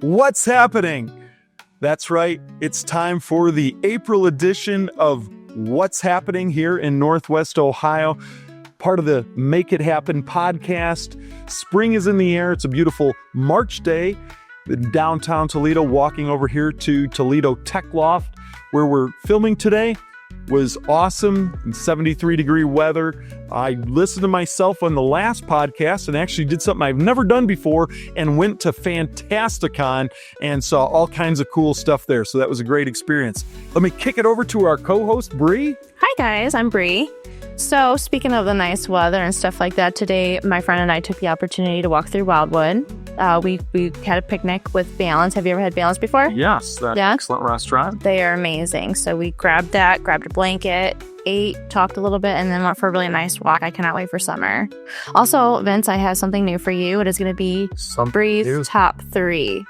What's happening? That's right. It's time for the April edition of What's Happening here in Northwest Ohio, part of the Make It Happen podcast. Spring is in the air. It's a beautiful March day in downtown Toledo. Walking over here to Toledo Tech Loft, where we're filming today, was awesome in 73-degree weather. I listened to myself on the last podcast and actually did something I've never done before and went to Fantasticon and saw all kinds of cool stuff there. So that was a great experience. Let me kick it over to our co-host, Bree. Hi guys, I'm Bree. So speaking of the nice weather and stuff like that, today my friend and I took the opportunity to walk through Wildwood. We had a picnic with Balance. Have you ever had Balance before? Yes, that's an excellent restaurant. They are amazing. So we grabbed a blanket, ate, talked a little bit, and then went for a really nice walk. I cannot wait for summer. Also, Vince, I have something new for you. It is going to be Bree's top 3.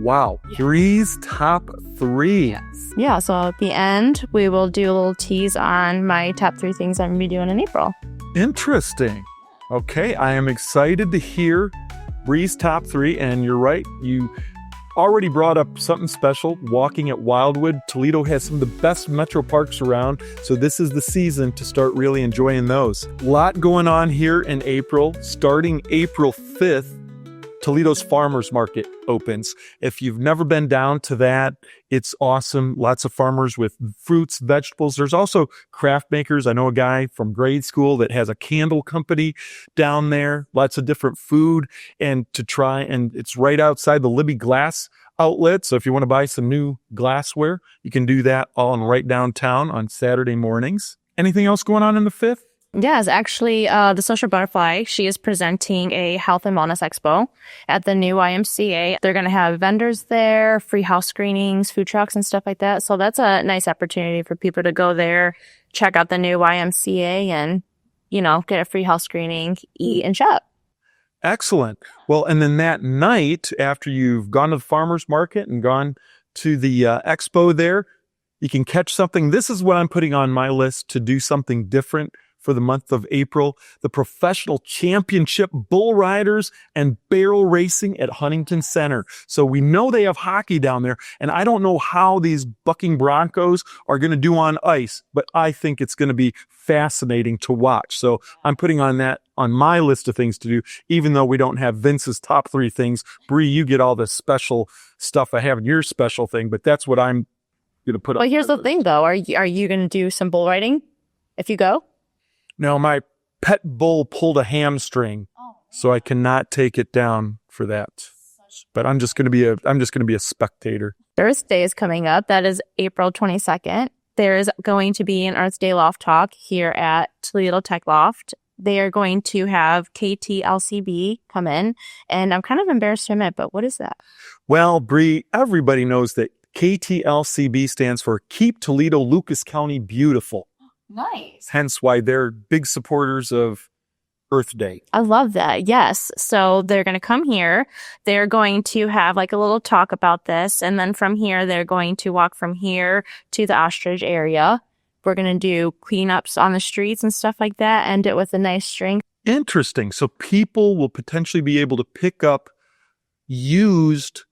Wow. Yeah. Bree's top 3. Yes. Yeah, so at the end, we will do a little tease on my top 3 things I'm going to be doing in April. Interesting. Okay, I am excited to hear Bree's top 3, and you're right. You already brought up something special, walking at Wildwood. Toledo has some of the best metro parks around, so this is the season to start really enjoying those. A lot going on here in April. Starting April 5th, Toledo's Farmers Market opens. If you've never been down to that, it's awesome. Lots of farmers with fruits, vegetables. There's also craft makers. I know a guy from grade school that has a candle company down there. Lots of different food and to try. And it's right outside the Libby Glass outlet. So if you want to buy some new glassware, you can do that all in right downtown on Saturday mornings. Anything else going on in the 5th? Yes, actually, the Social Butterfly, she is presenting a health and wellness expo at the new YMCA. They're going to have vendors there, free house screenings, food trucks and stuff like that. So that's a nice opportunity for people to go there, check out the new YMCA and, get a free house screening, eat and shop. Excellent. Well, and then that night, after you've gone to the farmer's market and gone to the expo there, you can catch something. This is what I'm putting on my list to do something different for the month of April, the Professional Championship Bull Riders and Barrel Racing at Huntington Center. So we know they have hockey down there, and I don't know how these bucking Broncos are going to do on ice, but I think it's going to be fascinating to watch. So I'm putting on that on my list of things to do, even though we don't have Vince's top 3 things. Bree, you get all the special stuff I have in your special thing, but that's what I'm going to put on. Well, here's the thing, though. Are you going to do some bull riding if you go? No, my pet bull pulled a hamstring, so I cannot take it down for that. But I'm just going to be a spectator. Earth Day is coming up. That is April 22nd. There's going to be an Earth Day Loft Talk here at Toledo Tech Loft. They are going to have KTLCB come in, and I'm kind of embarrassed to admit, but what is that? Well, Bree, everybody knows that KTLCB stands for Keep Toledo Lucas County Beautiful. Nice. Hence why they're big supporters of Earth Day. I love that. Yes. So they're going to come here. They're going to have like a little talk about this. And then from here, they're going to walk from here to the ostrich area. We're going to do cleanups on the streets and stuff like that. End it with a nice string. Interesting. So people will potentially be able to pick up used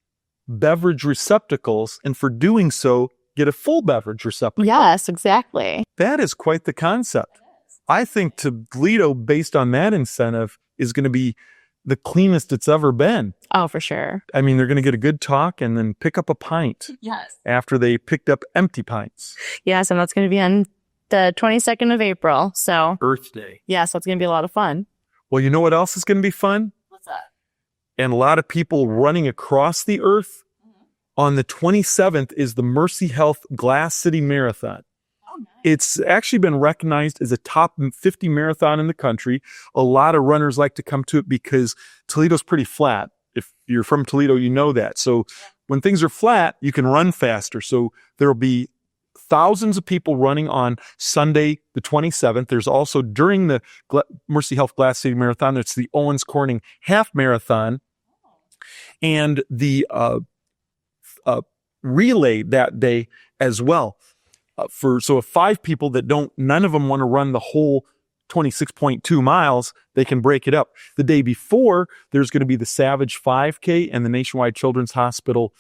beverage receptacles. And for doing so, get a full beverage receptacle. Yes, exactly. That is quite the concept. I think Toledo, based on that incentive, is going to be the cleanest it's ever been. Oh, for sure. I mean, they're going to get a good talk and then pick up a pint. Yes. After they picked up empty pints. Yes, and that's going to be on the 22nd of April. So Earth Day. Yes, that's going to be a lot of fun. Well, you know what else is going to be fun? What's that? And a lot of people running across the earth. On the 27th is the Mercy Health Glass City Marathon. Oh, nice. It's actually been recognized as a top 50 marathon in the country. A lot of runners like to come to it because Toledo's pretty flat. If you're from Toledo, you know that. So when things are flat, you can run faster. So there'll be thousands of people running on Sunday, the 27th. There's also during the Mercy Health Glass City Marathon, it's the Owens Corning Half Marathon. And the relay that day as well. So if 5 people that none of them want to run the whole 26.2 miles, they can break it up. The day before, there's going to be the Savage 5K and the Nationwide Children's Hospital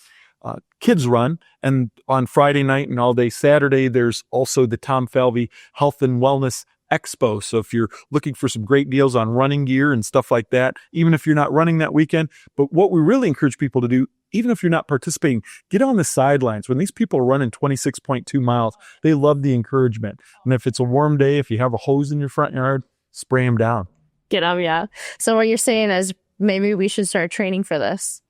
Kids Run. And on Friday night and all day Saturday, there's also the Tom Falvey Health and Wellness Expo. So if you're looking for some great deals on running gear and stuff like that, even if you're not running that weekend, but what we really encourage people to do, even if you're not participating, get on the sidelines. When these people are running 26.2 miles, they love the encouragement. And if it's a warm day, if you have a hose in your front yard, spray them down. Get them, yeah. So what you're saying is maybe we should start training for this.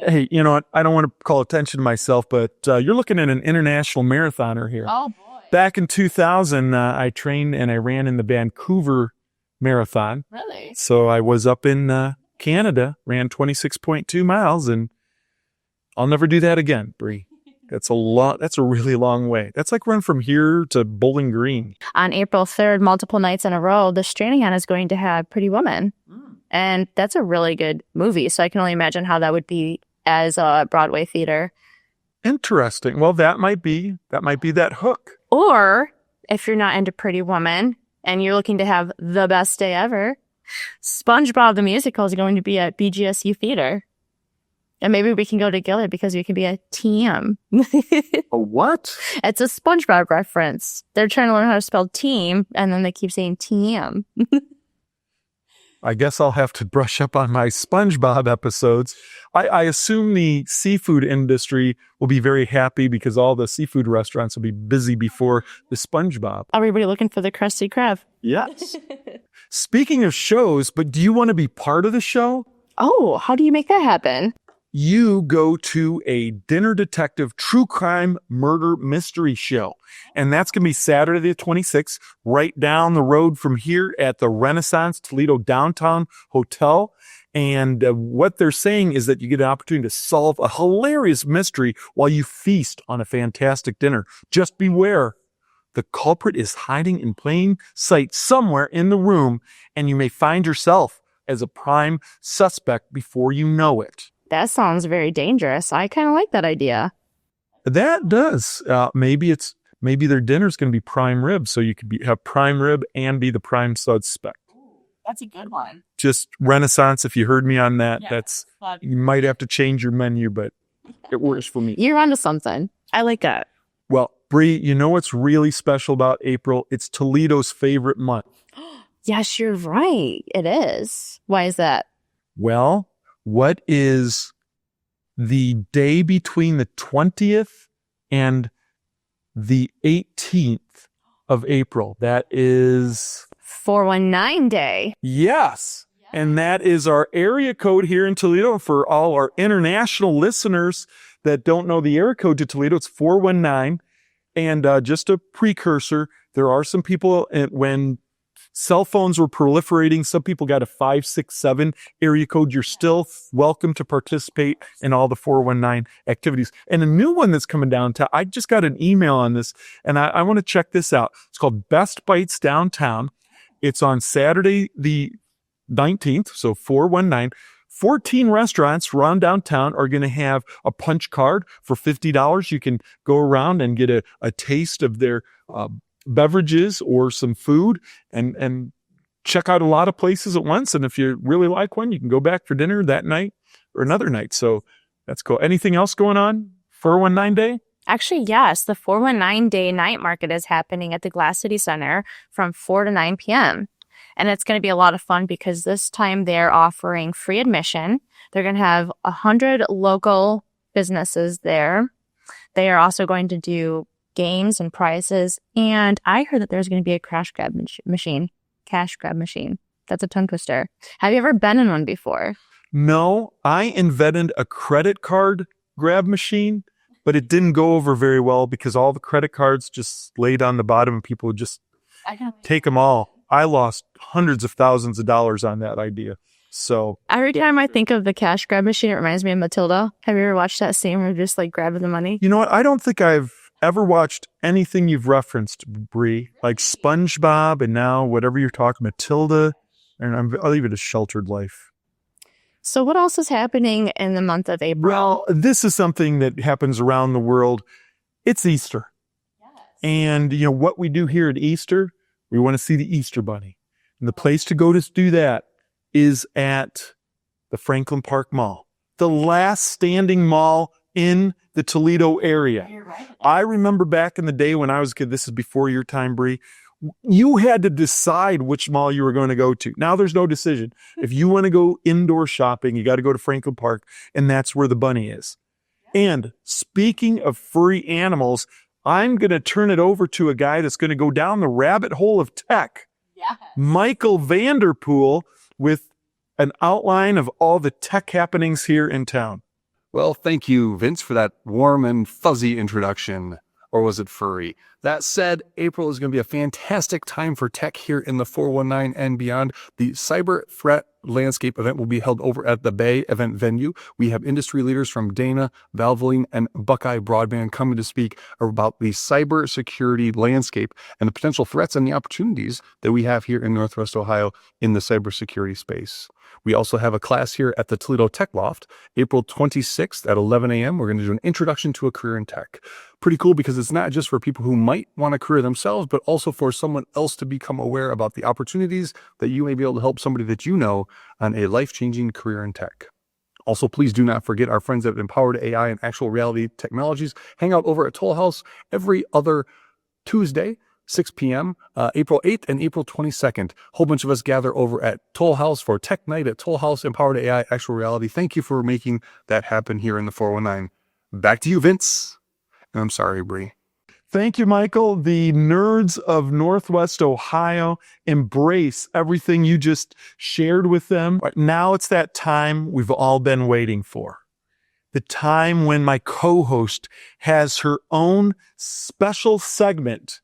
Hey, you know what? I don't want to call attention to myself, but you're looking at an international marathoner here. Oh, boy. Back in 2000, I trained and I ran in the Vancouver Marathon. Really? So I was up in Canada, ran 26.2 miles, and I'll never do that again, Bree. That's a really long way. That's like run from here to Bowling Green. On April 3rd, multiple nights in a row, the Stranahan is going to have Pretty Woman. And that's a really good movie. So I can only imagine how that would be as a Broadway theater. Interesting. Well, that might be that hook. Or if you're not into Pretty Woman and you're looking to have the best day ever, SpongeBob the Musical is going to be at BGSU Theater. And maybe we can go together because we can be a team. A what? It's a SpongeBob reference. They're trying to learn how to spell team, and then they keep saying team. I guess I'll have to brush up on my SpongeBob episodes. I assume the seafood industry will be very happy because all the seafood restaurants will be busy before the SpongeBob. Everybody looking for the Krusty Krab. Yes. Speaking of shows, but do you want to be part of the show? Oh, how do you make that happen? You go to a dinner detective true crime murder mystery show. And that's going to be Saturday the 26th, right down the road from here at the Renaissance Toledo Downtown Hotel. And what they're saying is that you get an opportunity to solve a hilarious mystery while you feast on a fantastic dinner. Just beware. The culprit is hiding in plain sight somewhere in the room, and you may find yourself as a prime suspect before you know it. That sounds very dangerous. I kind of like that idea. That does. Maybe their dinner's going to be prime rib, so you could have prime rib and be the prime suspect. That's a good one. Just Renaissance. If you heard me on that, Yeah, that's you might have to change your menu, but it works for me. You're onto something. I like that. Well, Bree, you know what's really special about April? It's Toledo's favorite month. Yes, you're right. It is. Why is that? Well, what is the day between the 20th and the 18th of April? That is 419 day. Yes. And that is our area code here in Toledo. For all our international listeners that don't know the area code to Toledo, it's 419. And just a precursor, there are some people, when cell phones were proliferating, some people got a 567 area code. You're still welcome to participate in all the 419 activities. And a new one that's coming downtown, I just got an email on this, and I want to check this out. It's called Best Bites Downtown. It's on Saturday the 19th, so 419. 14 restaurants around downtown are going to have a punch card for $50. You can go around and get a taste of their beverages or some food and check out a lot of places at once. And if you really like one, you can go back for dinner that night or another night. So that's cool. Anything else going on? 419 day? Actually, yes. The 419 day night market is happening at the Glass City Center from 4 to 9 p.m. And it's going to be a lot of fun because this time they're offering free admission. They're going to have 100 local businesses there. They are also going to do games and prizes. And I heard that there's going to be a cash grab machine. Cash grab machine. That's a tongue twister. Have you ever been in one before? No, I invented a credit card grab machine, but it didn't go over very well because all the credit cards just laid on the bottom and people would just take them all. I lost hundreds of thousands of dollars on that idea. So every time I think of the cash grab machine, it reminds me of Matilda. Have you ever watched that scene where just like grabbing the money? You know what? I don't think I've ever watched anything you've referenced, Bree, like SpongeBob and now whatever you're talking, Matilda, and I'll leave it a Sheltered Life. So what else is happening in the month of April? Well, this is something that happens around the world. It's Easter. Yes. And, you know, what we do here at Easter, We want to see the Easter Bunny. And the place to go to do that is at the Franklin Park Mall, the last standing mall in the Toledo area. You're right. I remember back in the day when I was a kid, this is before your time, Bree, you had to decide which mall you were going to go to. Now there's no decision. If you want to go indoor shopping, you got to go to Franklin Park, and that's where the bunny is. And speaking of furry animals, I'm going to turn it over to a guy that's going to go down the rabbit hole of tech. Yeah. Michael Vanderpool with an outline of all the tech happenings here in town. Well, thank you, Vince, for that warm and fuzzy introduction. Or was it furry? That said, April is going to be a fantastic time for tech here in the 419 and beyond. The Cyber Threat Landscape event will be held over at the Bay event venue. We have industry leaders from Dana, Valvoline, and Buckeye Broadband coming to speak about the cybersecurity landscape and the potential threats and the opportunities that we have here in Northwest Ohio in the cybersecurity space. We also have a class here at the Toledo Tech Loft, April 26th at 11 a.m. We're going to do an introduction to a career in tech. Pretty cool because it's not just for people who might want a career themselves, but also for someone else to become aware about the opportunities that you may be able to help somebody that you know on a life-changing career in tech. Also, please do not forget our friends at Empowered AI and Actual Reality Technologies. Hang out over at Toll House every other Tuesday, 6 p.m., April 8th and April 22nd. Whole bunch of us gather over at Toll House for Tech Night at Toll House, Empowered AI, Actual Reality. Thank you for making that happen here in the 419. Back to you, Vince. And I'm sorry, Bree. Thank you, Michael. The nerds of Northwest Ohio embrace everything you just shared with them. Now it's that time we've all been waiting for. The time when my co-host has her own special segment,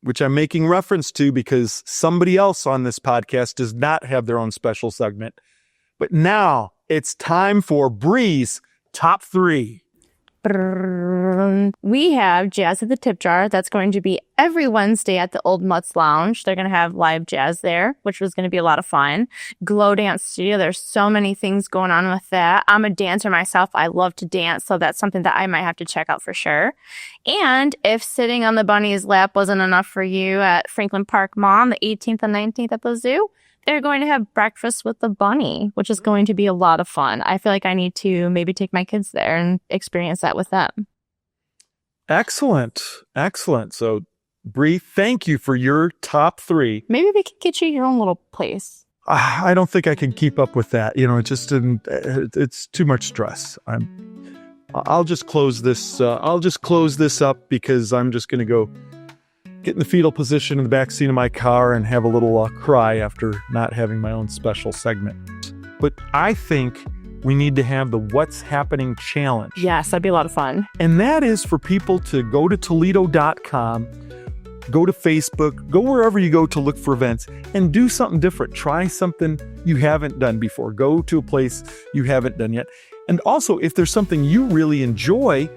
which I'm making reference to because somebody else on this podcast does not have their own special segment. But now it's time for Bree's Top 3. We have Jazz at the Tip Jar. That's going to be every Wednesday at the Old Mutts Lounge. They're going to have live jazz there, which was going to be a lot of fun. Glow Dance Studio. There's so many things going on with that. I'm a dancer myself. I love to dance, so that's something that I might have to check out for sure. And if sitting on the bunny's lap wasn't enough for you at Franklin Park Mall on the 18th and 19th at the zoo, they're going to have breakfast with the bunny, which is going to be a lot of fun. I feel like I need to maybe take my kids there and experience that with them. Excellent. Excellent. So, Bree, thank you for your top 3. Maybe we could get you your own little place. I don't think I can keep up with that. You know, it just didn't, it's too much stress. I'll just close this. I'll just close this up because I'm just going to go get in the fetal position in the back seat of my car and have a little cry after not having my own special segment. But I think we need to have the What's Happening Challenge. Yes, that'd be a lot of fun. And that is for people to go to Toledo.com, go to Facebook, go wherever you go to look for events and do something different. Try something you haven't done before. Go to a place you haven't done yet. And also, if there's something you really enjoy,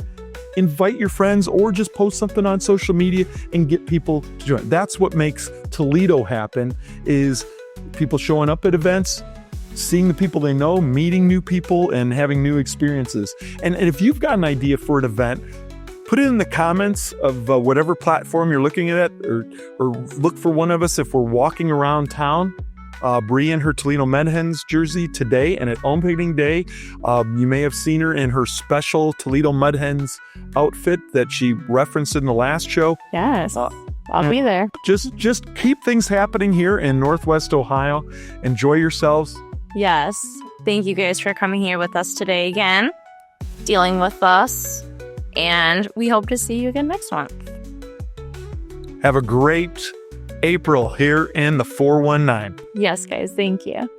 invite your friends or just post something on social media and get people to join. That's what makes Toledo happen, is people showing up at events, seeing the people they know, meeting new people, and having new experiences. And if you've got an idea for an event, put it in the comments of whatever platform you're looking at, or look for one of us if we're walking around town. Bree in her Toledo Med Hens jersey today, and at opening day, you may have seen her in her special Toledo Med Hens outfit that she referenced in the last show. Yes, I'll be there. Just keep things happening here in Northwest Ohio. Enjoy yourselves. Yes. Thank you guys for coming here with us today again, dealing with us, and we hope to see you again next month. Have a great April here in the 419. Yes, guys. Thank you.